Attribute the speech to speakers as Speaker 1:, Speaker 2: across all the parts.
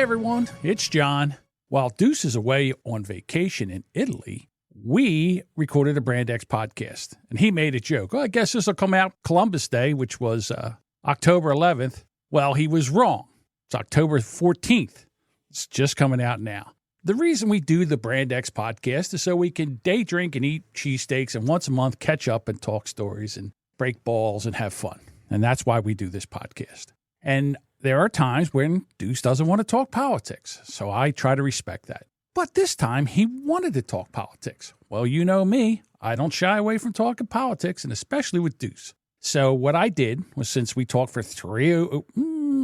Speaker 1: everyone, it's John. While Deuce is away on vacation in Italy, we recorded a Brand X podcast, and he made a joke. Well, I guess this will come out Columbus Day, which was October 11th. Well, he was wrong. It's October 14th. It's just coming out now. The reason we do the Brand X podcast is so we can day drink and eat cheesesteaks and once a month catch up and talk stories and break balls and have fun. And that's why we do this podcast. And there are times when Deuce doesn't want to talk politics, so I try to respect that. But this time, he wanted to talk politics. Well, you know me. I don't shy away from talking politics, and especially with Deuce. So what I did was, since we talked for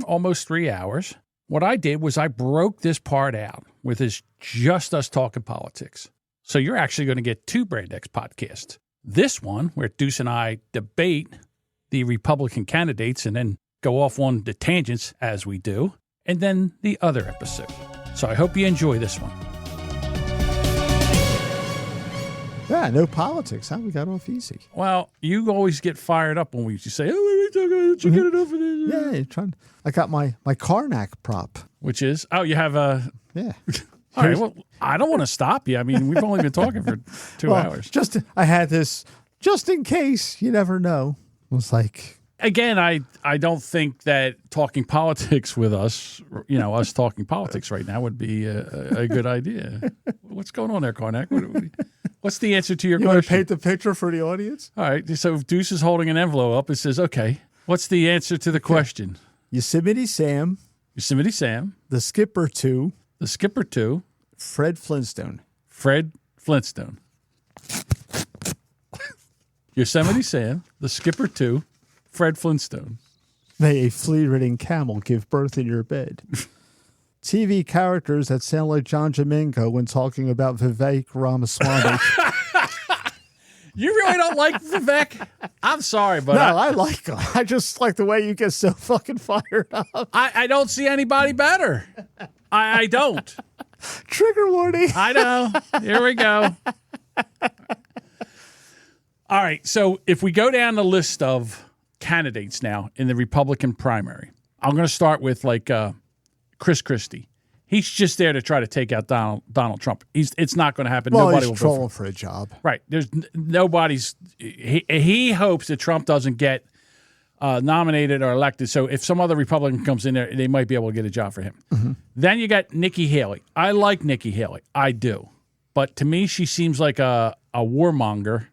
Speaker 1: almost 3 hours, what I did was I broke this part out with just us talking politics. So you're actually going to get two Brand X podcasts. This one, where Deuce and I debate the Republican candidates and then go off on the tangents as we do, and then the other episode. So I hope you enjoy this one.
Speaker 2: Yeah, no politics, huh? We got off easy.
Speaker 1: Well, you always get fired up when we say, "Oh, we talking about chicken enough for this."
Speaker 2: Yeah, you're trying. I got my Karnak prop,
Speaker 1: which is you have a
Speaker 2: yeah.
Speaker 1: All right. Well, I don't want to stop you. I mean, we've only been talking for 2 hours.
Speaker 2: I had this just in case. You never know. It was like.
Speaker 1: Again, I don't think that talking politics with us, us talking politics right now would be a good idea. What's going on there, Karnak? What's the answer to your question?
Speaker 2: You want to paint the picture for the audience?
Speaker 1: All right. So if Deuce is holding an envelope up, it says, okay, what's the answer to the question?
Speaker 2: Yosemite Sam.
Speaker 1: Yosemite Sam.
Speaker 2: The Skipper 2.
Speaker 1: The Skipper 2.
Speaker 2: Fred Flintstone.
Speaker 1: Fred Flintstone. Yosemite Sam. The Skipper 2. Fred Flintstone.
Speaker 2: May a flea-ridden camel give birth in your bed. TV characters that sound like John Jaminko when talking about Vivek Ramaswamy.
Speaker 1: You really don't like Vivek? I'm sorry, but...
Speaker 2: No, I like him. I just like the way you get so fucking fired up.
Speaker 1: I don't see anybody better. I don't.
Speaker 2: Trigger warning.
Speaker 1: I know. Here we go. All right, so if we go down the list of candidates now in the Republican primary, I'm going to start with Chris Christie. He's just there to try to take out Donald Trump. It's not going to happen.
Speaker 2: Well,
Speaker 1: nobody
Speaker 2: he's
Speaker 1: will
Speaker 2: trolling for a job.
Speaker 1: Right. There's nobody's. He hopes that Trump doesn't get nominated or elected. So if some other Republican comes in there, they might be able to get a job for him. Mm-hmm. Then you got Nikki Haley. I like Nikki Haley. I do, but to me, she seems like a warmonger.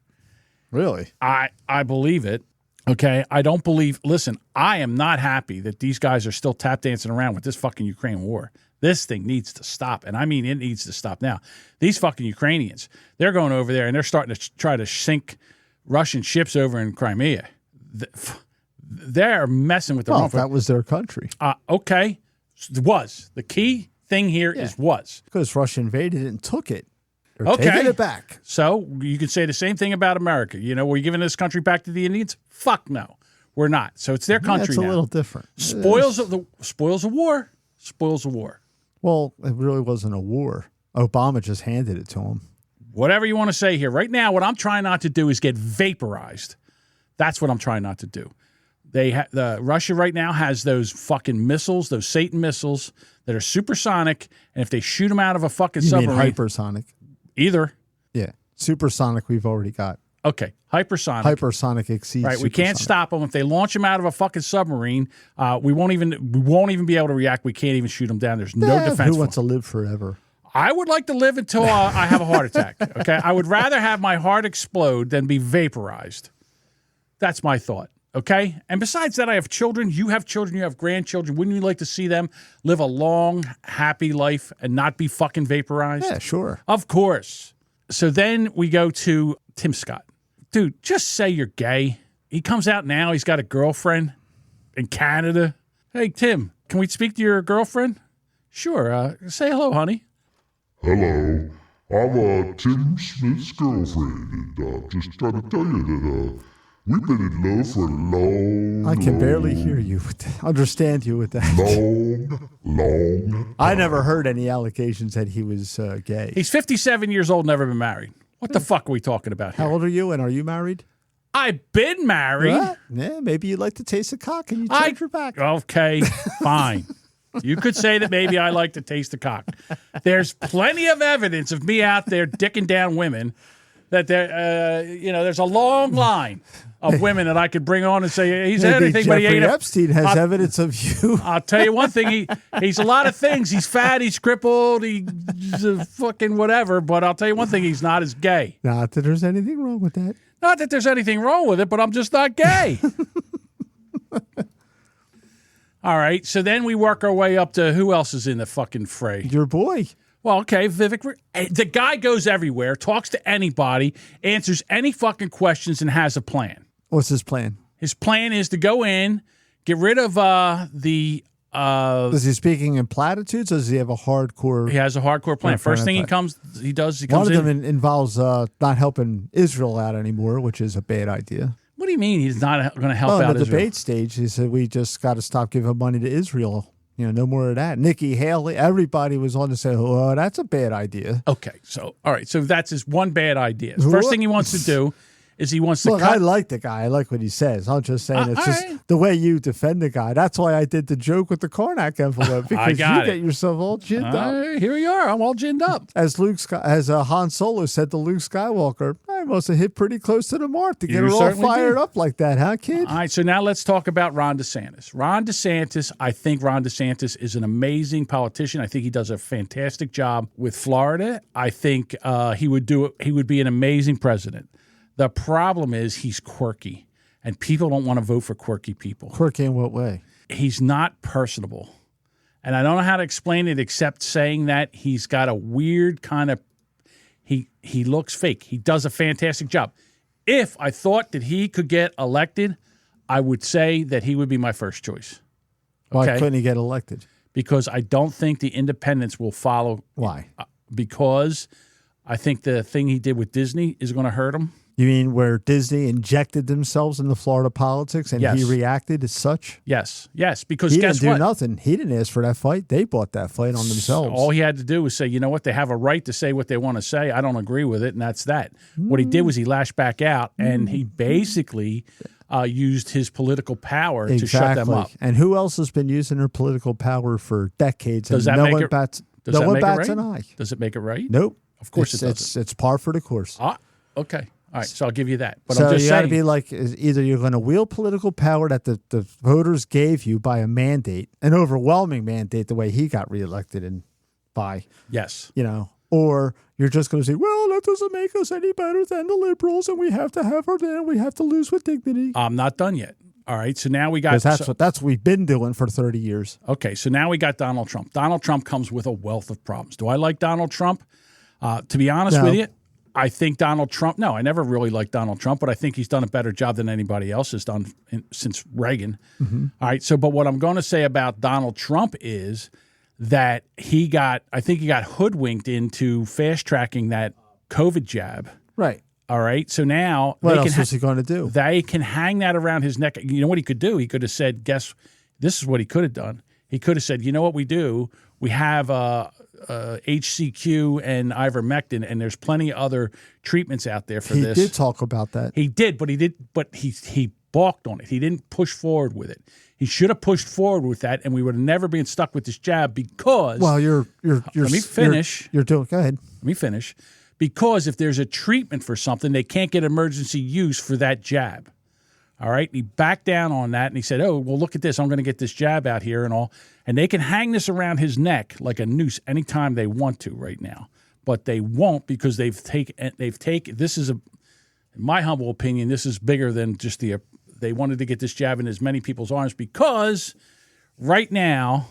Speaker 2: Really?
Speaker 1: I believe it. Okay, I don't believe. Listen, I am not happy that these guys are still tap dancing around with this fucking Ukraine war. This thing needs to stop, and I mean it needs to stop now. These fucking Ukrainians, they're going over there and they're starting to try to sink Russian ships over in Crimea. They're messing with the wrong.
Speaker 2: That was their country.
Speaker 1: Okay, was the key thing here is was
Speaker 2: because Russia invaded it and took it.
Speaker 1: Okay.
Speaker 2: Taking it back.
Speaker 1: So you could say the same thing about America. We're giving this country back to the Indians? Fuck no. We're not. So it's their country now.
Speaker 2: It's a little different.
Speaker 1: Spoils of war. Spoils of war.
Speaker 2: Well, it really wasn't a war. Obama just handed it to him.
Speaker 1: Whatever you want to say here. Right now, what I'm trying not to do is get vaporized. That's what I'm trying not to do. Russia right now has those fucking missiles, those Satan missiles that are supersonic, and if they shoot them out of a fucking submarine.
Speaker 2: You mean hypersonic?
Speaker 1: Either.
Speaker 2: Yeah. Supersonic we've already got.
Speaker 1: Okay. Hypersonic.
Speaker 2: Hypersonic exceeds
Speaker 1: right. We can't stop them. If they launch them out of a fucking submarine, we won't even be able to react. We can't even shoot them down. There's no defense.
Speaker 2: Who wants to live forever?
Speaker 1: I would like to live until I have a heart attack. Okay. I would rather have my heart explode than be vaporized. That's my thought. Okay. And besides that, I have children. You have children. You have grandchildren. Wouldn't you like to see them live a long, happy life and not be fucking vaporized?
Speaker 2: Yeah, sure.
Speaker 1: Of course. So then we go to Tim Scott. Dude, just say you're gay. He comes out now. He's got a girlfriend in Canada. Hey, Tim, can we speak to your girlfriend? Sure. Say hello, honey.
Speaker 3: Hello. I'm Tim Smith's girlfriend, and just trying to tell you that we've been in love for a long
Speaker 2: I can barely hear you, understand you with that.
Speaker 3: Long.
Speaker 2: I never heard any allegations that he was gay.
Speaker 1: He's 57 years old, never been married. What the fuck are we talking about here?
Speaker 2: How old are you, and are you married?
Speaker 1: I've been married.
Speaker 2: Yeah, maybe you'd like to taste a cock and you change your back.
Speaker 1: Okay, fine. You could say that maybe I like to taste the cock. There's plenty of evidence of me out there dicking down women that there's a long line of women that I could bring on and say he's anything, but he ain't.
Speaker 2: Epstein has evidence of you.
Speaker 1: I'll tell you one thing: he's a lot of things. He's fat, he's crippled, he's a fucking whatever. But I'll tell you one thing: he's not as gay.
Speaker 2: Not that there's anything wrong with that.
Speaker 1: Not that there's anything wrong with it, but I'm just not gay. All right, so then we work our way up to who else is in the fucking fray?
Speaker 2: Your boy.
Speaker 1: Well, okay, Vivek. The guy goes everywhere, talks to anybody, answers any fucking questions, and has a plan.
Speaker 2: What's his plan?
Speaker 1: His plan is to go in, get rid of the...
Speaker 2: is he speaking in platitudes, or does he have a hardcore...
Speaker 1: He has a hardcore plan. First thing he comes in...
Speaker 2: One of them involves not helping Israel out anymore, which is a bad idea.
Speaker 1: What do you mean he's not going to help out Israel?
Speaker 2: On the debate stage, he said, we just got to stop giving money to Israel. No more of that. Nikki Haley, everybody was on to say, oh, that's a bad idea.
Speaker 1: Okay, so, all right, so that's his one bad idea. First thing he wants to do is he wants to
Speaker 2: Look, I like the guy. I like what he says. I'm just saying it's just the way you defend the guy. That's why I did the joke with the Karnak envelope, because you get yourself all ginned up.
Speaker 1: Here you are. I'm all ginned up.
Speaker 2: As Han Solo said to Luke Skywalker, I must have hit pretty close to the mark to get her all fired up like that, huh, kid?
Speaker 1: All right, so now let's talk about Ron DeSantis. I think Ron DeSantis is an amazing politician. I think he does a fantastic job with Florida. I think he would be an amazing president. The problem is he's quirky, and people don't want to vote for quirky people.
Speaker 2: Quirky in what way?
Speaker 1: He's not personable. And I don't know how to explain it except saying that he's got a weird kind of he looks fake. He does a fantastic job. If I thought that he could get elected, I would say that he would be my first choice.
Speaker 2: Why couldn't he get elected?
Speaker 1: Because I don't think the independents will follow.
Speaker 2: Why?
Speaker 1: Because I think the thing he did with Disney is going to hurt him.
Speaker 2: You mean where Disney injected themselves into Florida politics and he reacted as such?
Speaker 1: Yes, because
Speaker 2: he
Speaker 1: guess
Speaker 2: didn't
Speaker 1: what?
Speaker 2: do nothing. He didn't ask for that fight. They bought that fight on themselves.
Speaker 1: All he had to do was say, you know what, they have a right to say what they want to say. I don't agree with it, and that's that. What he did was he lashed back out, and he basically used his political power to shut them up.
Speaker 2: And who else has been using their political power for decades?
Speaker 1: Does
Speaker 2: and
Speaker 1: that
Speaker 2: no
Speaker 1: make
Speaker 2: one
Speaker 1: it,
Speaker 2: bats,
Speaker 1: does
Speaker 2: no
Speaker 1: that
Speaker 2: one
Speaker 1: make
Speaker 2: bats
Speaker 1: it right?
Speaker 2: an eye.
Speaker 1: Does it make it right?
Speaker 2: Nope.
Speaker 1: Of course it doesn't.
Speaker 2: It's par for the course.
Speaker 1: Okay. All right, so I'll give you that. But
Speaker 2: so
Speaker 1: I'm just
Speaker 2: you
Speaker 1: saying,
Speaker 2: got to be like, either you're going to wield political power that the voters gave you by a mandate, an overwhelming mandate, the way he got reelected and by.
Speaker 1: Yes.
Speaker 2: Or you're just going to say, well, that doesn't make us any better than the liberals, and we have to have her there. We have to lose with dignity.
Speaker 1: I'm not done yet. All right, so now we got...
Speaker 2: That's what we've been doing for 30 years.
Speaker 1: Okay, so now we got Donald Trump. Donald Trump comes with a wealth of problems. Do I like Donald Trump? To be honest with you, I think Donald Trump... No, I never really liked Donald Trump, but I think he's done a better job than anybody else has done since Reagan. Mm-hmm. All right, so but what I'm going to say about Donald Trump is that I think he got hoodwinked into fast-tracking that COVID jab.
Speaker 2: Right.
Speaker 1: All right, so now...
Speaker 2: What else was he going to do?
Speaker 1: They can hang that around his neck. You know what he could do? He could have said, this is what he could have done. He could have said, you know what we do? We have HCQ and ivermectin, and there's plenty of other treatments out there for this.
Speaker 2: He did talk about that.
Speaker 1: He did, but he balked on it. He didn't push forward with it. He should have pushed forward with that, and we would have never been stuck with this jab because...
Speaker 2: Well, you're
Speaker 1: let me finish.
Speaker 2: Go ahead.
Speaker 1: Let me finish. Because if there's a treatment for something, they can't get emergency use for that jab. All right? He backed down on that, and he said, oh, well, look at this. I'm going to get this jab out here and all. And they can hang this around his neck like a noose anytime they want to right now. But they won't because they've taken this is, in my humble opinion, this is bigger than just they wanted to get this jab in as many people's arms because right now,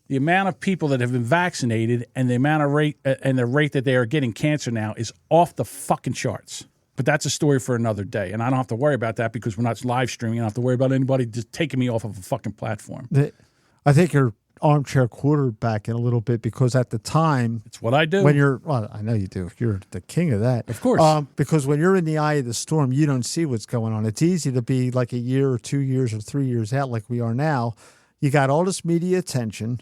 Speaker 1: the amount of people that have been vaccinated and the amount of rate and the rate that they are getting cancer now is off the fucking charts. But that's a story for another day, and I don't have to worry about that because we're not live streaming. I don't have to worry about anybody just taking me off of a fucking platform.
Speaker 2: I think you're armchair quarterbacking a little bit because at the time,
Speaker 1: it's what I do.
Speaker 2: I know you do. You're the king of that,
Speaker 1: of course.
Speaker 2: Because when you're in the eye of the storm, you don't see what's going on. It's easy to be like a year or 2 years or 3 years out, like we are now. You got all this media attention.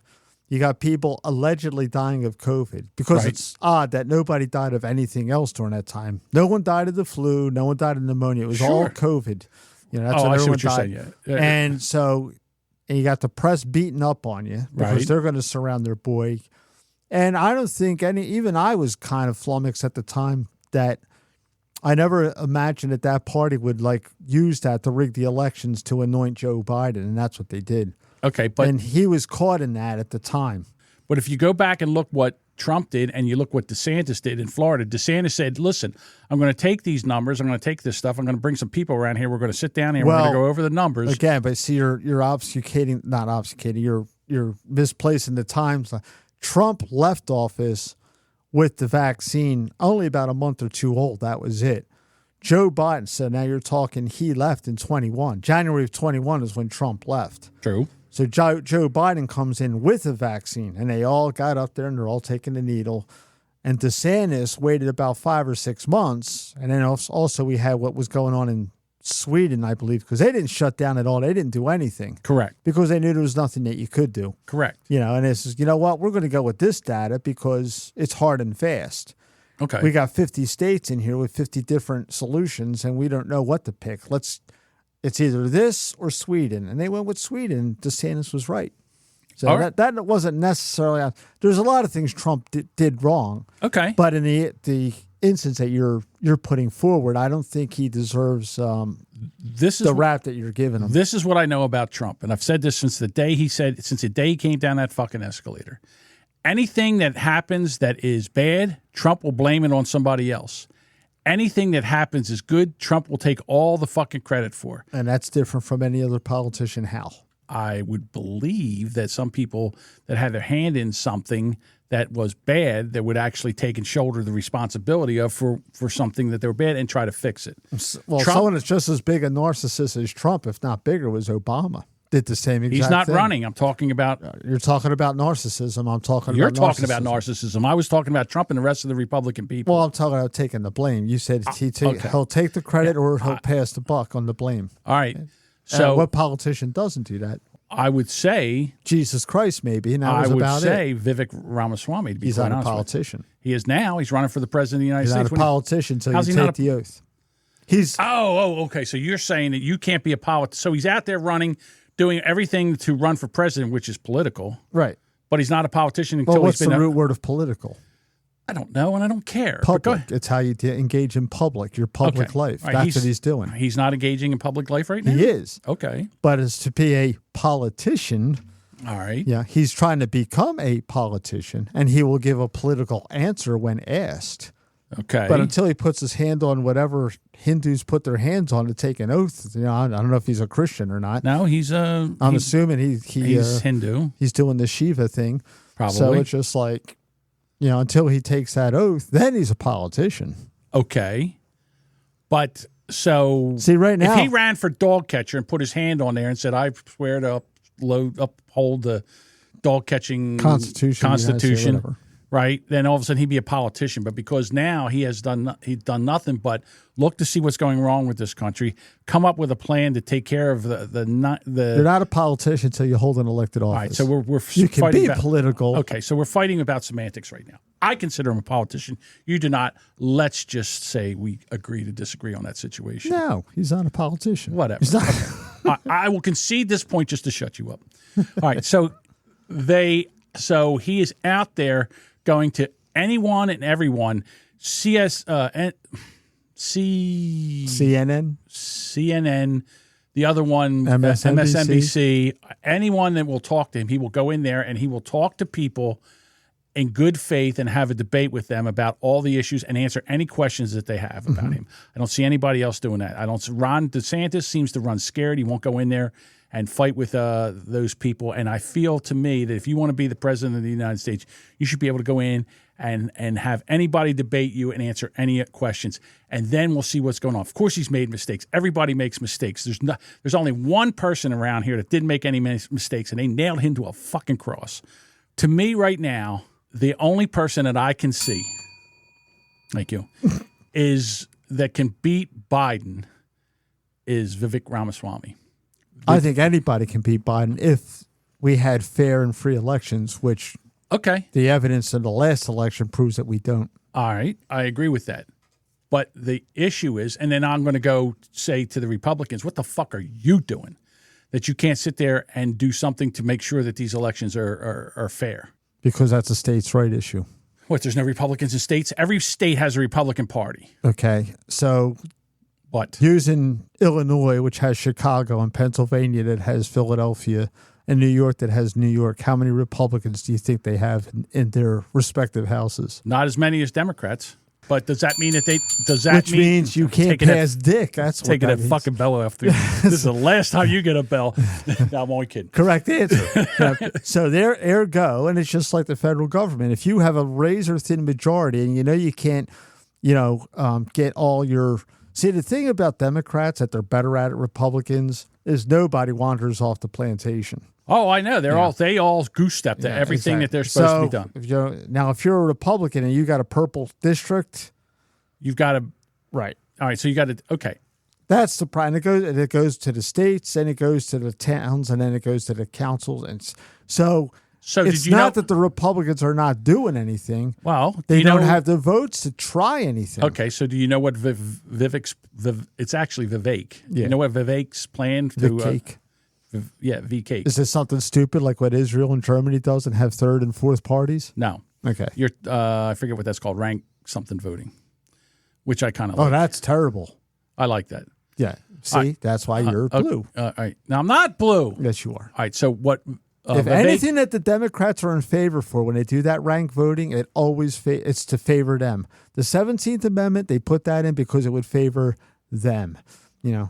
Speaker 2: You got people allegedly dying of COVID because It's odd that nobody died of anything else during that time. No one died of the flu. No one died of pneumonia. It was all COVID. That's
Speaker 1: I
Speaker 2: what
Speaker 1: see
Speaker 2: everyone
Speaker 1: what you're
Speaker 2: died.
Speaker 1: saying. Yeah.
Speaker 2: And so and you got the press beating up on you because they're going to surround their boy. And I don't think even I was kind of flummoxed at the time that I never imagined that party would use that to rig the elections to anoint Joe Biden, and that's what they did.
Speaker 1: Okay,
Speaker 2: and he was caught in that at the time.
Speaker 1: But if you go back and look what Trump did and you look what DeSantis did in Florida, DeSantis said, listen, I'm going to take these numbers, I'm going to take this stuff, I'm going to bring some people around here, we're going to sit down here, we're going to go over the numbers.
Speaker 2: Again, but see, you're not obfuscating, you're misplacing the times. Trump left office with the vaccine only about a month or two old. That was it. Joe Biden said, now you're talking, he left in 21. January of 21 is when Trump left.
Speaker 1: True.
Speaker 2: So Joe Biden comes in with a vaccine, and they all got up there, and they're all taking the needle. And DeSantis waited about 5 or 6 months. And then also we had what was going on in Sweden, I believe, because they didn't shut down at all. They didn't do anything.
Speaker 1: Correct.
Speaker 2: Because they knew there was nothing that you could do.
Speaker 1: Correct.
Speaker 2: And it's just, you know what, we're going to go with this data because it's hard and fast.
Speaker 1: Okay.
Speaker 2: We got 50 states in here with 50 different solutions, and we don't know what to pick. It's either this or Sweden. And they went with Sweden. DeSantis was right. So that wasn't necessarily – there's a lot of things Trump did wrong.
Speaker 1: Okay.
Speaker 2: But in the instance that you're putting forward, I don't think he deserves the rap that you're giving him.
Speaker 1: This is what I know about Trump, and I've said this since the day he came down that fucking escalator. Anything that happens that is bad, Trump will blame it on somebody else. Anything that happens is good, Trump will take all the fucking credit for.
Speaker 2: And that's different from any other politician. How?
Speaker 1: I would believe that some people that had their hand in something that was bad that would actually take and shoulder the responsibility of for something that they were bad and try to fix it.
Speaker 2: Well, someone that's just as big a narcissist as Trump, if not bigger, was Obama. Did the same exact thing.
Speaker 1: He's not running. I'm talking about...
Speaker 2: You're talking about narcissism. I'm talking
Speaker 1: You're
Speaker 2: about
Speaker 1: talking about narcissism. I was talking about Trump and the rest of the Republican people.
Speaker 2: Well, I'm talking about taking the blame. You said he'll take the credit or he'll pass the buck on the blame.
Speaker 1: All right. So
Speaker 2: what politician doesn't do that?
Speaker 1: I would say...
Speaker 2: Jesus Christ, maybe. And that was about it.
Speaker 1: I would say Vivek Ramaswamy, to be
Speaker 2: He's
Speaker 1: quite
Speaker 2: not a
Speaker 1: honest
Speaker 2: politician.
Speaker 1: He is now. He's running for the president of the United States.
Speaker 2: He's not a politician until you take the oath.
Speaker 1: Okay. So you're saying that you can't be a politician. So he's out there running... doing everything to run for president, which is political.
Speaker 2: Right.
Speaker 1: But he's not a politician until
Speaker 2: what's
Speaker 1: he's been...
Speaker 2: the root word of political?
Speaker 1: I don't know, and I don't care.
Speaker 2: Public. It's how you engage in public, your public life.
Speaker 1: Right.
Speaker 2: That's what he's doing.
Speaker 1: He's not engaging in public life right now?
Speaker 2: He is.
Speaker 1: Okay.
Speaker 2: But as to be a politician...
Speaker 1: All right.
Speaker 2: Yeah, he's trying to become a politician, and he will give a political answer when asked.
Speaker 1: Okay.
Speaker 2: But until he puts his hand on whatever Hindus put their hands on to take an oath, I don't know if he's a Christian or not.
Speaker 1: No, he's
Speaker 2: I'm assuming he's
Speaker 1: Hindu.
Speaker 2: He's doing the Shiva thing.
Speaker 1: Probably.
Speaker 2: So it's just like, until he takes that oath, then he's a politician.
Speaker 1: Okay. But so
Speaker 2: see right now,
Speaker 1: if he ran for dog catcher and put his hand on there and said, "I swear to uphold the dog catching Constitution." Right, then all of a sudden he'd be a politician. But because now he's done nothing but look to see what's going wrong with this country, come up with a plan to take care of the.
Speaker 2: You're not a politician until you hold an elected office.
Speaker 1: All right, so we're
Speaker 2: you can
Speaker 1: fighting
Speaker 2: be
Speaker 1: about,
Speaker 2: political.
Speaker 1: Okay, so we're fighting about semantics right now. I consider him a politician. You do not. Let's just say we agree to disagree on that situation.
Speaker 2: No, he's not a politician.
Speaker 1: Whatever.
Speaker 2: He's not.
Speaker 1: I will concede this point just to shut you up. All right, so he is out there going to anyone and everyone. CNN, the other one, MSNBC, anyone that will talk to him, he will go in there and he will talk to people in good faith and have a debate with them about all the issues and answer any questions that they have about him. I don't see anybody else doing that. Ron DeSantis seems to run scared. He won't go in there and fight with those people. And I feel to me that if you want to be the president of the United States, you should be able to go in and have anybody debate you and answer any questions. And then we'll see what's going on. Of course, he's made mistakes. Everybody makes mistakes. There's only one person around here that didn't make any mistakes, and they nailed him to a fucking cross. To me right now, the only person that I can see, thank you, is that can beat Biden is Vivek Ramaswamy.
Speaker 2: I think anybody can beat Biden if we had fair and free elections, which the evidence in the last election proves that we don't.
Speaker 1: All right. I agree with that. But the issue is, and then I'm going to go say to the Republicans, what the fuck are you doing? that you can't sit there and do something to make sure that these elections are fair?
Speaker 2: Because that's a states' right issue.
Speaker 1: What, there's no Republicans in states? Every state has a Republican Party.
Speaker 2: Okay, so
Speaker 1: what?
Speaker 2: Using Illinois, which has Chicago, and Pennsylvania that has Philadelphia, and New York that has New York, how many Republicans do you think they have in their respective houses?
Speaker 1: Not as many as Democrats. But does that mean that they?
Speaker 2: Which means you can't pass dick. That's what
Speaker 1: taking
Speaker 2: that
Speaker 1: a
Speaker 2: means.
Speaker 1: fucking bell after. This is the last time you get a bell. No, I'm only kidding.
Speaker 2: Correct answer. So there, ergo, and it's just like the federal government. If you have a razor thin majority, and you can't, get all your. See, the thing about Democrats that they're better at Republicans is nobody wanders off the plantation.
Speaker 1: Oh, I know. They all goose step to everything that they're supposed to be done.
Speaker 2: If you're a Republican and you got a purple district,
Speaker 1: you've got to
Speaker 2: right.
Speaker 1: All right, so you got to okay.
Speaker 2: That's the problem. It goes to the states, and it goes to the towns, and then it goes to the councils, and so it's
Speaker 1: did you
Speaker 2: not that the Republicans are not doing anything.
Speaker 1: Well,
Speaker 2: they don't have the votes to try anything.
Speaker 1: Okay, so do you know what it's actually Vivek?
Speaker 2: Yeah.
Speaker 1: You know what Vivek's plan to
Speaker 2: Vivek.
Speaker 1: VK.
Speaker 2: Is this something stupid like what Israel and Germany does and have third and fourth parties?
Speaker 1: No.
Speaker 2: Okay.
Speaker 1: I forget what that's called, rank something voting, which I kind of like.
Speaker 2: Oh, that's terrible.
Speaker 1: I like that.
Speaker 2: Yeah. See, that's why you're blue.
Speaker 1: All right. Now, I'm not blue.
Speaker 2: Yes, you are.
Speaker 1: All right, so what...
Speaker 2: if anything that the Democrats are in favor for when they do that rank voting, it always it's to favor them. The 17th Amendment, they put that in because it would favor them.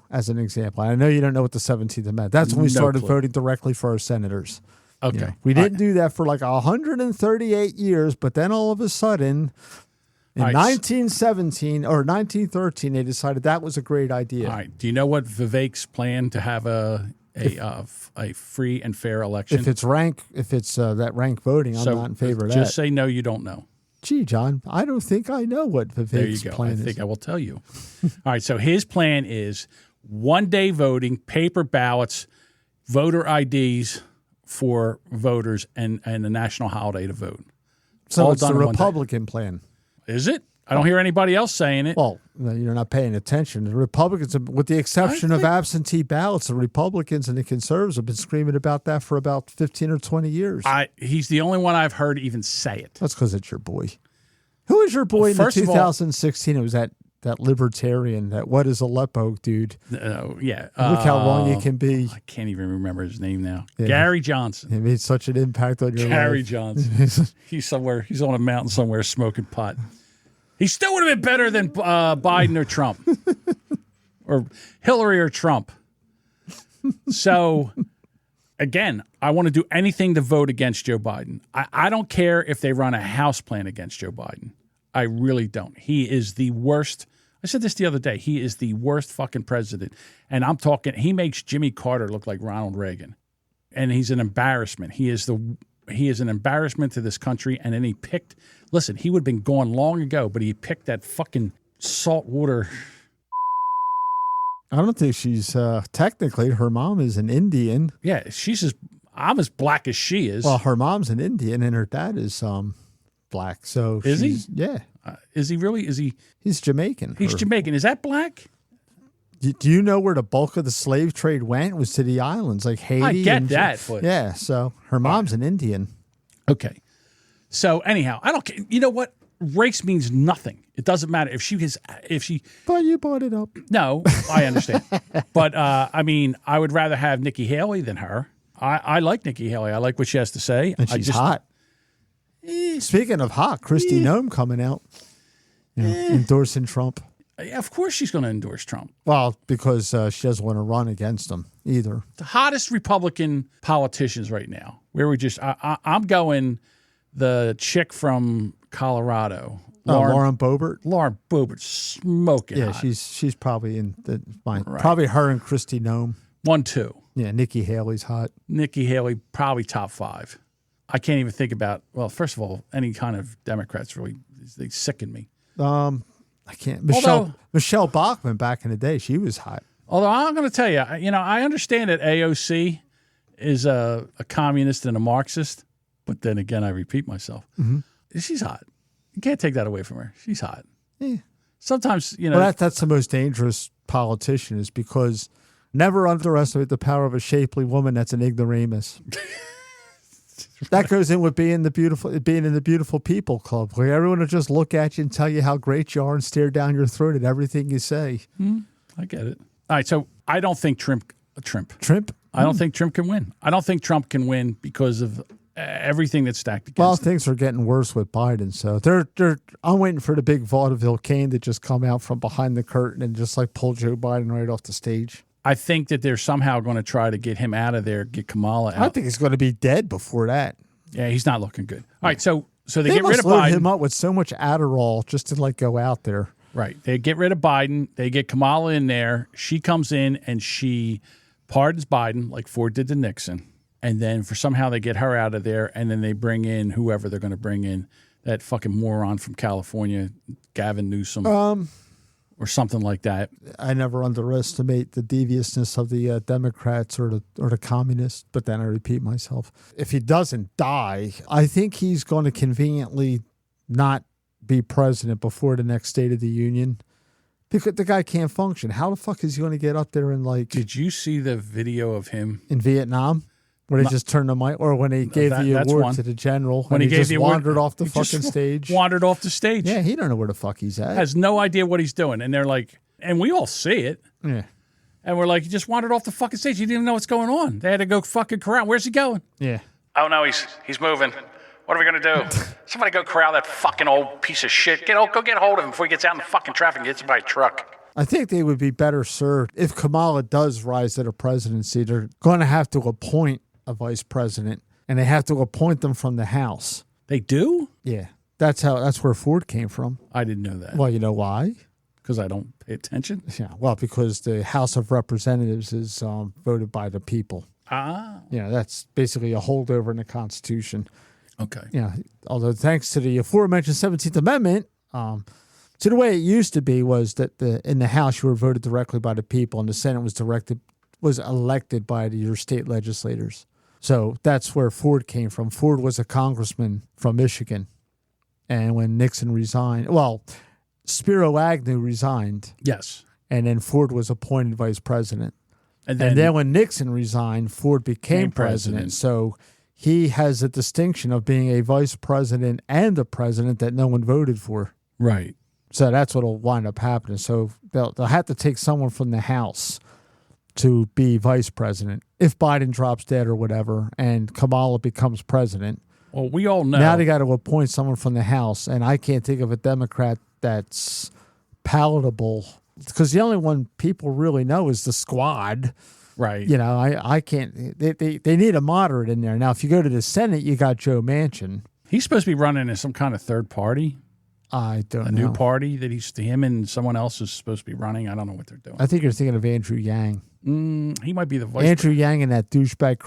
Speaker 2: As an example. I know you don't know what the 17th Amendment. That's when we started voting directly for our senators.
Speaker 1: Okay.
Speaker 2: We didn't do that for like 138 years, but then all of a sudden, in 1917 or 1913, they decided that was a great idea.
Speaker 1: All right. Do you know what Vivek's plan to have a free and fair election?
Speaker 2: If it's that rank voting, I'm not in favor of that.
Speaker 1: Just say no, you don't know.
Speaker 2: Gee, John, I don't think I know what Vivek's plan is.
Speaker 1: I think I will tell you. All right, so his plan is one-day voting, paper ballots, voter IDs for voters, and a national holiday to vote.
Speaker 2: So it's the Republican plan.
Speaker 1: Is it? I don't hear anybody else saying it.
Speaker 2: Well, you're not paying attention. The Republicans, with the exception of absentee ballots, the Republicans and the conservatives have been screaming about that for about 15 or 20 years.
Speaker 1: He's the only one I've heard even say it.
Speaker 2: That's because it's your boy. Who was your boy in 2016? It was that libertarian, that what is Aleppo dude.
Speaker 1: Yeah.
Speaker 2: Look how wrong you can be.
Speaker 1: I can't even remember his name now. Yeah. Gary Johnson.
Speaker 2: He made such an impact on your life.
Speaker 1: Gary Johnson. He's on a mountain somewhere smoking pot. He still would have been better than Biden or Trump or Hillary or Trump. So, again, I want to do anything to vote against Joe Biden. I don't care if they run a House plan against Joe Biden. I really don't. He is the worst. I said this the other day. He is the worst fucking president. And I'm talking, he makes Jimmy Carter look like Ronald Reagan. And he's an embarrassment. He is an embarrassment to this country. And then he picked, listen, he would have been gone long ago, but he picked that fucking saltwater.
Speaker 2: I don't think she's, technically, her mom is an Indian.
Speaker 1: Yeah, I'm as black as she is.
Speaker 2: Well, her mom's an Indian and her dad is black. So
Speaker 1: is he?
Speaker 2: Yeah.
Speaker 1: Is he really?
Speaker 2: He's Jamaican.
Speaker 1: He's Jamaican. Is that black?
Speaker 2: Do you know where the bulk of the slave trade went? It was to the islands, like Haiti.
Speaker 1: I get that. But
Speaker 2: yeah, so her mom's an Indian.
Speaker 1: Okay. So anyhow, I don't care. You know what? Race means nothing. It doesn't matter if she.
Speaker 2: But you brought it up.
Speaker 1: No, I understand. But I mean, I would rather have Nikki Haley than her. I like Nikki Haley. I like what she has to say.
Speaker 2: And she's hot. Speaking of hot, Kristi Noem coming out, endorsing Trump.
Speaker 1: Yeah, of course she's going to endorse Trump.
Speaker 2: Well, because she doesn't want to run against him either.
Speaker 1: The hottest Republican politicians right now, where we just, I'm going the chick from Colorado.
Speaker 2: Lauren Boebert?
Speaker 1: Lauren Boebert, smoking hot.
Speaker 2: she's probably in the mine.
Speaker 1: Right.
Speaker 2: Probably her and Kristi Noem.
Speaker 1: 1-2.
Speaker 2: Yeah, Nikki Haley's hot.
Speaker 1: Nikki Haley, probably top 5. I can't even think about, well, first of all, any kind of Democrats really, they sicken me.
Speaker 2: I can't. Michelle Bachmann back in the day, she was hot.
Speaker 1: Although I'm going to tell you, I understand that AOC is a communist and a Marxist, but then again, I repeat myself. Mm-hmm. She's hot. You can't take that away from her. She's hot.
Speaker 2: Yeah.
Speaker 1: Sometimes,
Speaker 2: Well, that's the most dangerous politician is because Never underestimate the power of a shapely woman that's an ignoramus. That goes in with being in the beautiful people club, where everyone will just look at you and tell you how great you are and stare down your throat at everything you say.
Speaker 1: I get it. All right, so I don't think Trump. I don't think Trump can win. I don't think Trump can win because of everything that's stacked against him.
Speaker 2: Well, things are getting worse with Biden, so I'm waiting for the big vaudeville cane to just come out from behind the curtain and just like pull Joe Biden right off the stage.
Speaker 1: I think that they're somehow going to try to get him out of there, get Kamala out.
Speaker 2: I think he's going to be dead before that.
Speaker 1: Yeah, he's not looking good. All right, so they get rid
Speaker 2: must
Speaker 1: of
Speaker 2: load
Speaker 1: Biden.
Speaker 2: him up with so much Adderall just to like go out there.
Speaker 1: Right. They get rid of Biden. They get Kamala in there. She comes in and she pardons Biden like Ford did to Nixon. And then somehow they get her out of there, and then they bring in whoever they're going to bring in, that fucking moron from California, Gavin Newsom. Or something like that.
Speaker 2: I never underestimate the deviousness of the Democrats or the communists, but then I repeat myself. If he doesn't die, I think he's going to conveniently not be president before the next State of the Union because the guy can't function. How the fuck is he going to get up there and like...
Speaker 1: Did you see the video of him?
Speaker 2: In Vietnam? Where they just turned the mic, or when he gave the award to the general, when he just wandered off the fucking stage.
Speaker 1: Wandered off the stage.
Speaker 2: Yeah, he don't know where the fuck he's at.
Speaker 1: Has no idea what he's doing. And they're like, and we all see it.
Speaker 2: Yeah.
Speaker 1: And we're like, he just wandered off the fucking stage. He didn't even know what's going on. They had to go fucking corral. Where's he going?
Speaker 2: Yeah.
Speaker 1: Oh, no, he's moving. What are we going to do? Somebody go corral that fucking old piece of shit. Go get hold of him before he gets out in the fucking traffic and gets hit by a truck.
Speaker 2: I think they would be better served if Kamala does rise to the presidency. They're going to have to appoint a vice president, and they have to appoint them from the House.
Speaker 1: They do?
Speaker 2: Yeah. That's where Ford came from.
Speaker 1: I didn't know that.
Speaker 2: Well, you know why?
Speaker 1: Because I don't pay attention?
Speaker 2: Yeah. Well, because the House of Representatives is voted by the people.
Speaker 1: Ah.
Speaker 2: Yeah, that's basically a holdover in the Constitution.
Speaker 1: Okay.
Speaker 2: Yeah. Although thanks to the aforementioned 17th Amendment, so the way it used to be was that in the House you were voted directly by the people, and the Senate was elected by your state legislators. So that's where Ford came from. Ford was a congressman from Michigan. And when Nixon resigned, Spiro Agnew resigned.
Speaker 1: Yes.
Speaker 2: And then Ford was appointed vice president.
Speaker 1: And
Speaker 2: then when Nixon resigned, Ford became president. So he has a distinction of being a vice president and a president that no one voted for.
Speaker 1: Right.
Speaker 2: So that's what will wind up happening. So they'll have to take someone from the House to be vice president if Biden drops dead or whatever and Kamala becomes president.
Speaker 1: Well, we all know.
Speaker 2: Now they got to appoint someone from the House, and I can't think of a Democrat that's palatable because the only one people really know is the Squad.
Speaker 1: Right.
Speaker 2: You know, I can't. They need a moderate in there. Now, if you go to the Senate, you got Joe Manchin.
Speaker 1: He's supposed to be running as some kind of third party.
Speaker 2: I don't know.
Speaker 1: A new party that him and someone else is supposed to be running. I don't know what they're doing.
Speaker 2: I think you're thinking of Andrew Yang.
Speaker 1: He might be the vice.
Speaker 2: Andrew Yang and that douchebag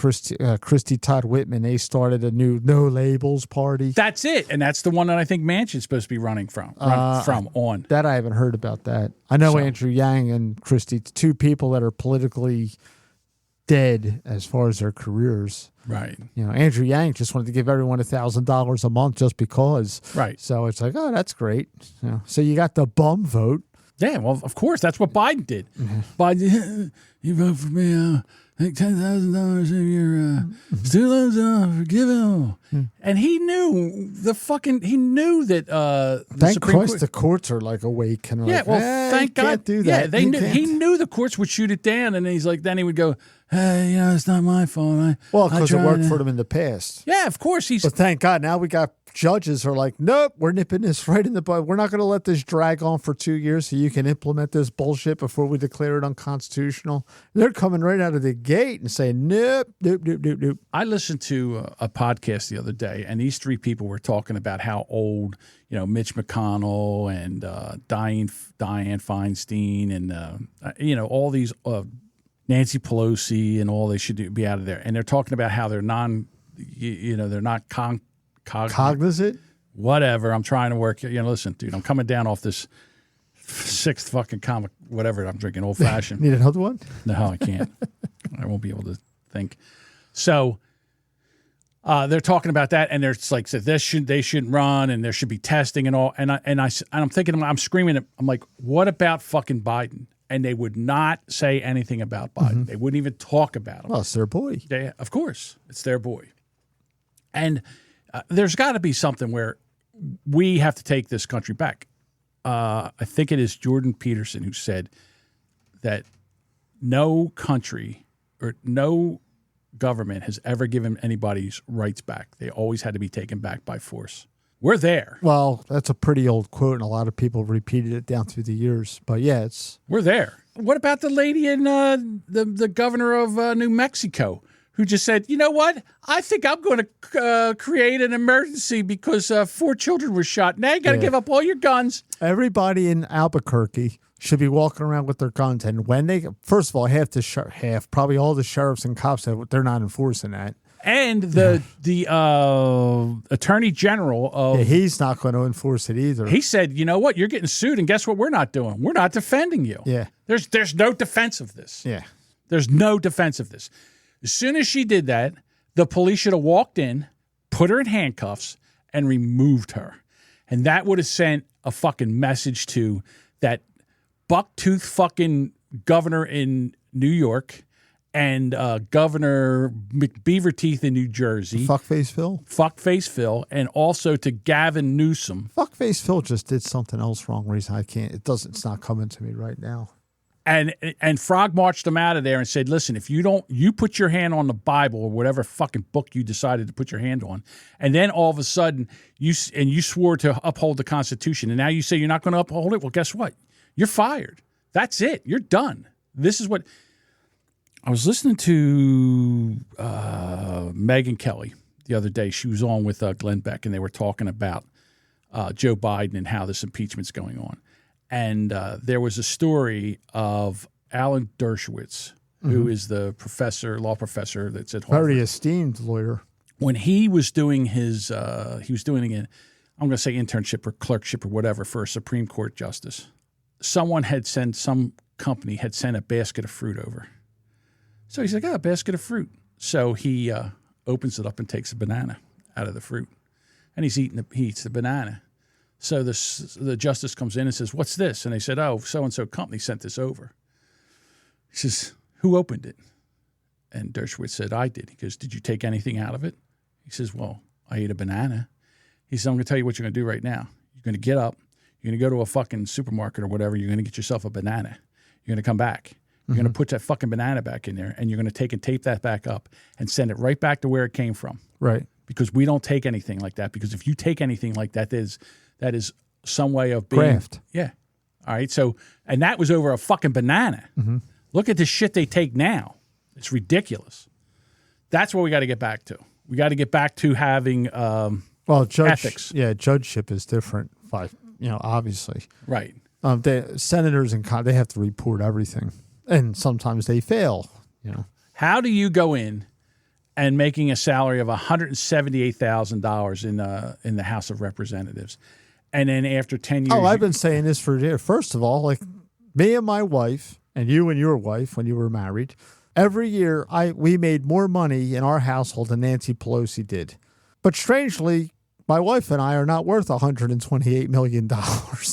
Speaker 2: Christy Todd Whitman, they started a new No Labels party.
Speaker 1: That's it. And that's the one that I think Manchin's supposed to be running from.
Speaker 2: That I haven't heard about that. I know Andrew Yang and Christy, two people that are politically dead as far as their careers.
Speaker 1: Right.
Speaker 2: You know, Andrew Yang just wanted to give everyone $1,000 a month just because.
Speaker 1: Right.
Speaker 2: So it's like, oh, that's great. You know, so you got the bum vote.
Speaker 1: Yeah, well, of course, that's what Biden did. Mm-hmm. Biden, you vote for me, take $10,000 a year, student loans, forgive him. And he knew that
Speaker 2: thank Christ the courts are like awake and
Speaker 1: like, thank God.
Speaker 2: Can't do that.
Speaker 1: Yeah, he knew the courts would shoot it down, and then he would go, hey, it's not my fault.
Speaker 2: Because it worked for them in the past.
Speaker 1: Yeah, of course.
Speaker 2: But thank God now we got judges are like, nope, we're nipping this right in the bud. We're not going to let this drag on for 2 years so you can implement this bullshit before we declare it unconstitutional. They're coming right out of the gate and saying, nope.
Speaker 1: I listened to a podcast the other day, and these three people were talking about how old, Mitch McConnell and Dianne Feinstein and, all these Nancy Pelosi and all they should be out of there. And they're talking about how they're they're not
Speaker 2: cognizant?
Speaker 1: Whatever. I'm trying to work. Listen, dude, I'm coming down off this sixth fucking comic, whatever I'm drinking, old fashioned.
Speaker 2: Need another one?
Speaker 1: No, I can't. I won't be able to think. So they're talking about that, and they're like, so they shouldn't run, and there should be testing and all. And I'm thinking, I'm screaming. I'm like, what about fucking Biden? and they would not say anything about Biden. They wouldn't even talk about him.
Speaker 2: Well, it's their boy.
Speaker 1: Of course, it's their boy. And there's got to be something where we have to take this country back. I think it is Jordan Peterson who said that no country or no government has ever given anybody's rights back. They always had to be taken back by force. We're there.
Speaker 2: Well, that's a pretty old quote, and a lot of people repeated it down through the years. But yeah,
Speaker 1: we're there. What about the lady in the governor of New Mexico who just said, you know what? I think I'm going to create an emergency because 4 children were shot. Now you got to give up all your guns.
Speaker 2: Everybody in Albuquerque should be walking around with their guns. And when they, first of all, probably all the sheriffs and cops, they're not enforcing that.
Speaker 1: And the attorney general of
Speaker 2: he's not going to enforce it either.
Speaker 1: He said, you know what? You're getting sued, and guess what we're not doing? We're not defending you.
Speaker 2: Yeah.
Speaker 1: There's no defense of this.
Speaker 2: Yeah.
Speaker 1: There's no defense of this. As soon as she did that, the police should have walked in, put her in handcuffs, and removed her. And that would have sent a fucking message to that bucktooth fucking governor in New York and Governor McBeaverteeth in New Jersey.
Speaker 2: Fuckface Phil?
Speaker 1: Fuckface Phil. And also to Gavin Newsom.
Speaker 2: Fuckface Phil just did something else wrong. Reason it's not coming to me right now.
Speaker 1: And Frog marched them out of there and said, listen, if you put your hand on the Bible or whatever fucking book you decided to put your hand on, and then all of a sudden you swore to uphold the Constitution, and now you say you're not going to uphold it, well, guess what? You're fired. That's it. You're done. This is what... I was listening to Megyn Kelly the other day. She was on with Glenn Beck, and they were talking about Joe Biden and how this impeachment's going on. And there was a story of Alan Dershowitz, who is the law professor that's at Harvard.
Speaker 2: Very esteemed lawyer.
Speaker 1: When he was doing his, I'm going to say internship or clerkship or whatever for a Supreme Court justice. Some company had sent a basket of fruit over. So he's like, a basket of fruit. So he opens it up and takes a banana out of the fruit. And he eats the banana. So the justice comes in and says, what's this? And they said, oh, so-and-so company sent this over. He says, who opened it? And Dershowitz said, I did. He goes, did you take anything out of it? He says, well, I ate a banana. He said, I'm going to tell you what you're going to do right now. You're going to get up. You're going to go to a fucking supermarket or whatever. You're going to get yourself a banana. You're going to come back. You're going to put that fucking banana back in there, and you're going to take and tape that back up and send it right back to where it came from.
Speaker 2: Right.
Speaker 1: Because we don't take anything like that. Because if you take anything like that, that is some way of being...
Speaker 2: Graft.
Speaker 1: Yeah. All right. So, and that was over a fucking banana. Mm-hmm. Look at the shit they take now. It's ridiculous. That's what we got to get back to. We got to get back to having ethics.
Speaker 2: Yeah, judgeship is different, obviously.
Speaker 1: Right.
Speaker 2: Senators and they have to report everything. And sometimes they fail,
Speaker 1: How do you go in and making a salary of $178,000 in the House of Representatives, and then after 10 years?
Speaker 2: Oh, I've been saying this for years. First of all, like me and my wife, and you and your wife when you were married, every year we made more money in our household than Nancy Pelosi did. But strangely, my wife and I are not worth $128 million.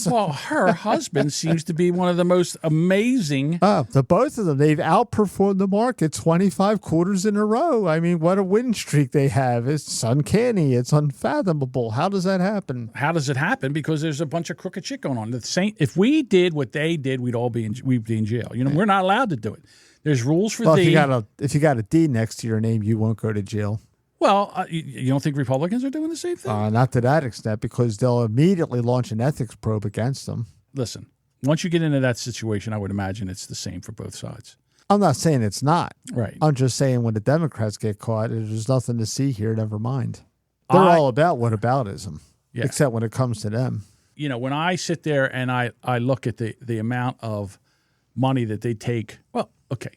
Speaker 1: Well, her husband seems to be one of the most amazing.
Speaker 2: The both of them, they've outperformed the market 25 quarters in a row. I mean, what a win streak they have. It's uncanny. It's unfathomable. How does that happen?
Speaker 1: How does it happen? Because there's a bunch of crooked shit going on. If we did what they did, we'd be in jail. We're not allowed to do it. There's rules for
Speaker 2: if you got a D next to your name, you won't go to jail.
Speaker 1: Well, you don't think Republicans are doing the same thing?
Speaker 2: Not to that extent, because they'll immediately launch an ethics probe against them.
Speaker 1: Listen, once you get into that situation, I would imagine it's the same for both sides.
Speaker 2: I'm not saying it's not.
Speaker 1: Right.
Speaker 2: I'm just saying when the Democrats get caught, there's nothing to see here, never mind. They're all about whataboutism, except when it comes to them. When
Speaker 1: I sit there and I look at the amount of money that they take, well, okay,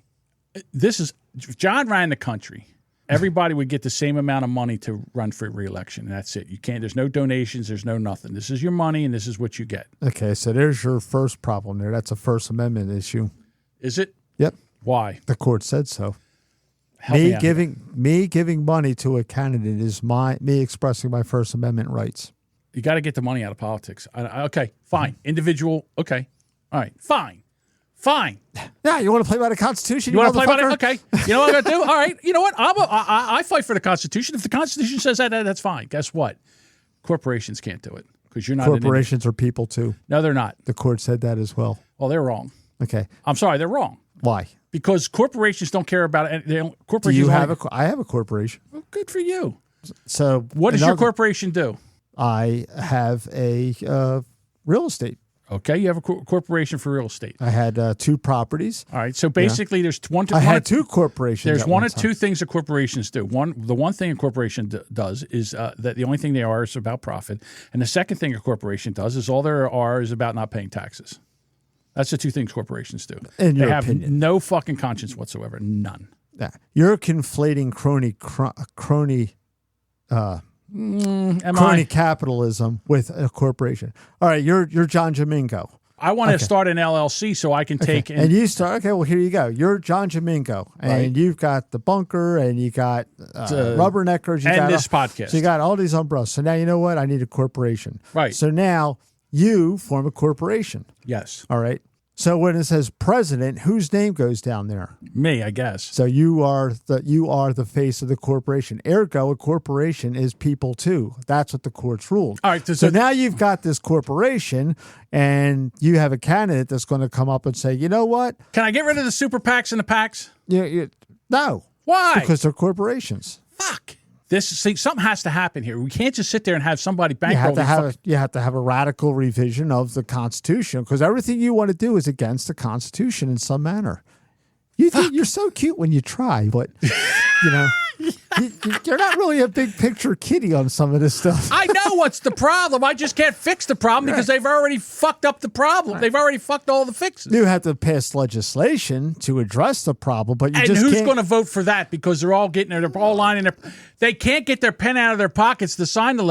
Speaker 1: if John ran the country, everybody would get the same amount of money to run for re-election, and that's it. There's no donations, there's no nothing. This is your money, and this is what you get.
Speaker 2: Okay, so there's your first problem there. That's a First Amendment issue.
Speaker 1: Is it?
Speaker 2: Yep.
Speaker 1: Why?
Speaker 2: The court said so.
Speaker 1: Me
Speaker 2: giving money to a candidate is me expressing my First Amendment rights.
Speaker 1: You got to get the money out of politics. Okay, fine. Individual, okay. All right, fine. Fine.
Speaker 2: Yeah, you want to play by the Constitution?
Speaker 1: You want to play by it? Okay. You know what I'm going to do? All right. You know what? I fight for the Constitution. If the Constitution says that, that's fine. Guess what? Corporations can't do it because you're not.
Speaker 2: Corporations are people too.
Speaker 1: No, they're not.
Speaker 2: The court said that as well.
Speaker 1: Well, they're wrong.
Speaker 2: Okay.
Speaker 1: I'm sorry, they're wrong.
Speaker 2: Why?
Speaker 1: Because corporations don't care about it. Corporations.
Speaker 2: Do you have I have a corporation.
Speaker 1: Well, good for you.
Speaker 2: So
Speaker 1: what does your corporation do?
Speaker 2: I have a real estate.
Speaker 1: Okay, you have a corporation for real estate.
Speaker 2: I had 2 properties.
Speaker 1: All right, so basically, there's
Speaker 2: I had 2 corporations.
Speaker 1: There's one or two things that corporations do. The one thing a corporation does is that the only thing they are is about profit, and the second thing a corporation does is all there are is about not paying taxes. That's the 2 things corporations do.
Speaker 2: In your
Speaker 1: they have
Speaker 2: opinion.
Speaker 1: no fucking conscience whatsoever. None.
Speaker 2: Yeah. You're conflating crony capitalism with a corporation. All right, you're John Domingo.
Speaker 1: I want to start an LLC so I can take
Speaker 2: and you start. Okay, well here you go. You're John Domingo, and you've got the bunker, and you got rubberneckers,
Speaker 1: and this podcast.
Speaker 2: So you got all these umbrellas. So now you know what? I need a corporation.
Speaker 1: Right.
Speaker 2: So now you form a corporation.
Speaker 1: Yes.
Speaker 2: All right. So when it says president, whose name goes down there?
Speaker 1: Me, I guess.
Speaker 2: So you are the face of the corporation. Ergo, a corporation is people too. That's what the courts ruled.
Speaker 1: All right.
Speaker 2: So now you've got this corporation, and you have a candidate that's going to come up and say, you know what?
Speaker 1: Can I get rid of the super PACs and the PACs?
Speaker 2: No.
Speaker 1: Why?
Speaker 2: Because they're corporations.
Speaker 1: Fuck. Something has to happen here. We can't just sit there and have somebody bankroll.
Speaker 2: You have to have a radical revision of the Constitution, because everything you want to do is against the Constitution in some manner. You're so cute when you try, but you're not really a big picture kitty on some of this stuff.
Speaker 1: I know what's the problem. I just can't fix the problem because they've already fucked up the problem. Right. They've already fucked all the fixes.
Speaker 2: You have to pass legislation to address the problem, but
Speaker 1: who's going to vote for that? Because they're all lining their. They can't get their pen out of their pockets to sign the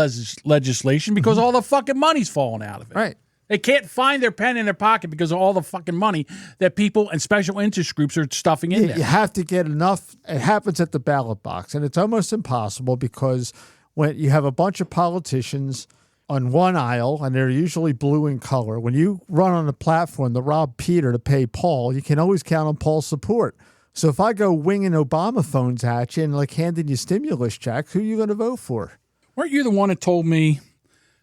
Speaker 1: legislation because all the fucking money's falling out of it.
Speaker 2: Right.
Speaker 1: They can't find their pen in their pocket because of all the fucking money that people and special interest groups are stuffing in there.
Speaker 2: You have to get enough. It happens at the ballot box, and it's almost impossible because when you have a bunch of politicians on one aisle, and they're usually blue in color, when you run on a platform to rob Peter to pay Paul, you can always count on Paul's support. So if I go winging Obama phones at you and like handing you stimulus checks, who are you going to vote for?
Speaker 1: Weren't you the one that told me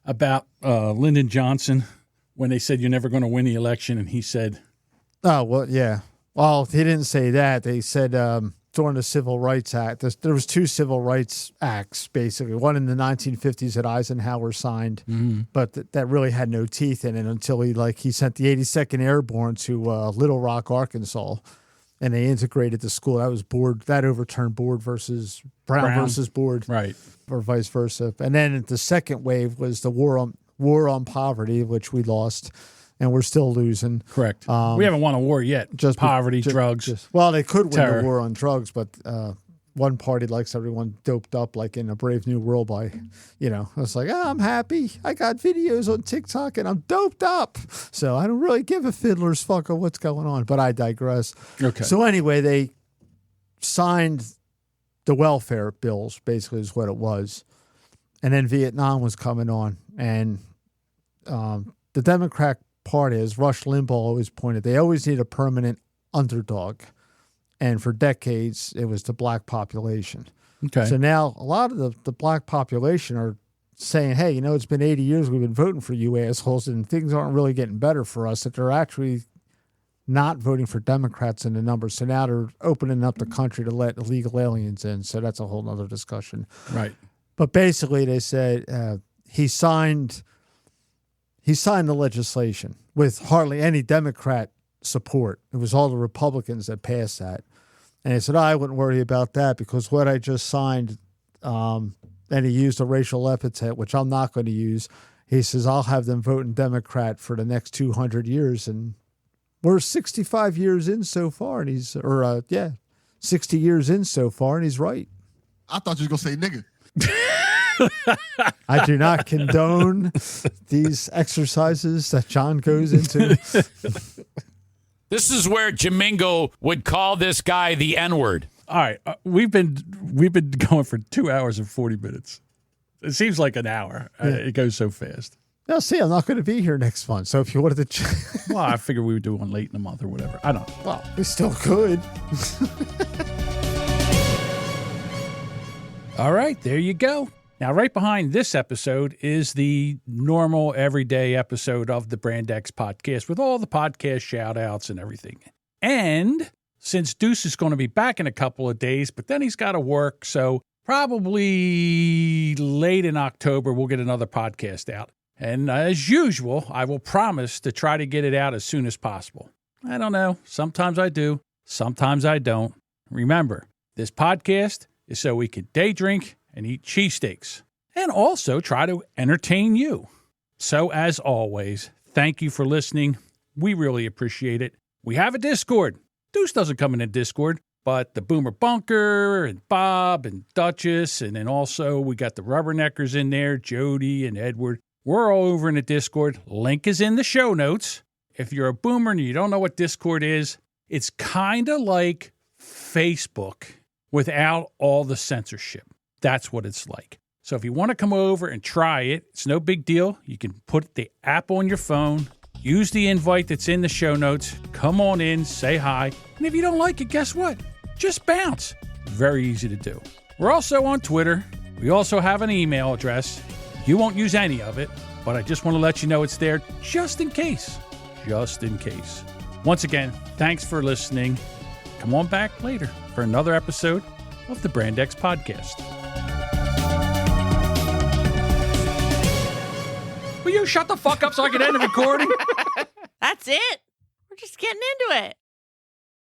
Speaker 1: about Lyndon Johnson? When they said you're never going to win the election, and he said,
Speaker 2: "Oh well, yeah." Well, he didn't say that. They said during the Civil Rights Act, there was 2 Civil Rights Acts basically. One in the 1950s that Eisenhower signed, but that really had no teeth in it until he sent the 82nd Airborne to Little Rock, Arkansas, and they integrated the school. That was that overturned Board versus Brown versus Board,
Speaker 1: right,
Speaker 2: or vice versa. And then the second wave was the war on poverty, which we lost, and we're still losing.
Speaker 1: Correct. We haven't won a war yet. Just poverty, drugs.
Speaker 2: Well, they could win
Speaker 1: terror.
Speaker 2: the war on drugs, but one party likes everyone doped up, like in A Brave New World. It's like, I'm happy. I got videos on TikTok, and I'm doped up. So I don't really give a fiddler's fuck of what's going on, but I digress.
Speaker 1: Okay.
Speaker 2: So anyway, they signed the welfare bills, basically is what it was. And then Vietnam was coming on, and the Democrat Party, as Rush Limbaugh always pointed, they always need a permanent underdog. And for decades, it was the black population.
Speaker 1: Okay.
Speaker 2: So now a lot of the black population are saying, hey, it's been 80 years we've been voting for you assholes, and things aren't really getting better for us, that they're actually not voting for Democrats in the numbers. So now they're opening up the country to let illegal aliens in. So that's a whole other discussion.
Speaker 1: Right.
Speaker 2: But basically, they said he signed the legislation with hardly any Democrat support. It was all the Republicans that passed that. And he said, I wouldn't worry about that because what I just signed, and he used a racial epithet, which I'm not going to use. He says, I'll have them voting Democrat for the next 200 years. And we're 65 years in so far. And 60 years in so far. And he's right.
Speaker 4: I thought you was going to say nigga.
Speaker 2: I do not condone these exercises that John goes into.
Speaker 5: This is where Jamingo would call this guy the N-word.
Speaker 1: All right, we've been going for 2 hours and 40 minutes. It seems like an hour.
Speaker 2: Yeah.
Speaker 1: It goes so fast.
Speaker 2: No, see, I'm not going to be here next month. So if you wanted to...
Speaker 1: Well, I figured we would do one late in the month or whatever. I don't know.
Speaker 2: Well, we still could.
Speaker 1: All right, there you go. Now, right behind this episode is the normal everyday episode of the Brand X podcast with all the podcast shout outs and everything. And since Deuce is going to be back in a couple of days, but then he's got to work, so probably late in October, we'll get another podcast out. And as usual, I will promise to try to get it out as soon as possible. I don't know. Sometimes I do. Sometimes I don't. Remember, this podcast is so we can day drink and eat cheesesteaks and also try to entertain you. So as always, thank you for listening. We really appreciate it. We have a Discord. Deuce doesn't come in a Discord, but the Boomer Bunker and Bob and Duchess, and then also we got the Rubberneckers in there, Jody and Edward. We're all over in the Discord. Link is in the show notes. If you're a boomer and you don't know what Discord is, it's kind of like Facebook without all the censorship. That's what it's like. So if you want to come over and try it, it's no big deal. You can put the app on your phone, use the invite that's in the show notes, come on in, say hi. And if you don't like it, guess what? Just bounce. Very easy to do. We're also on Twitter. We also have an email address. You won't use any of it, but I just want to let you know it's there just in case. Just in case. Once again, thanks for listening. Come on back later for another episode of the Brand X Podcast. Will you shut the fuck up so I can end the recording?
Speaker 6: That's it. We're just getting into it.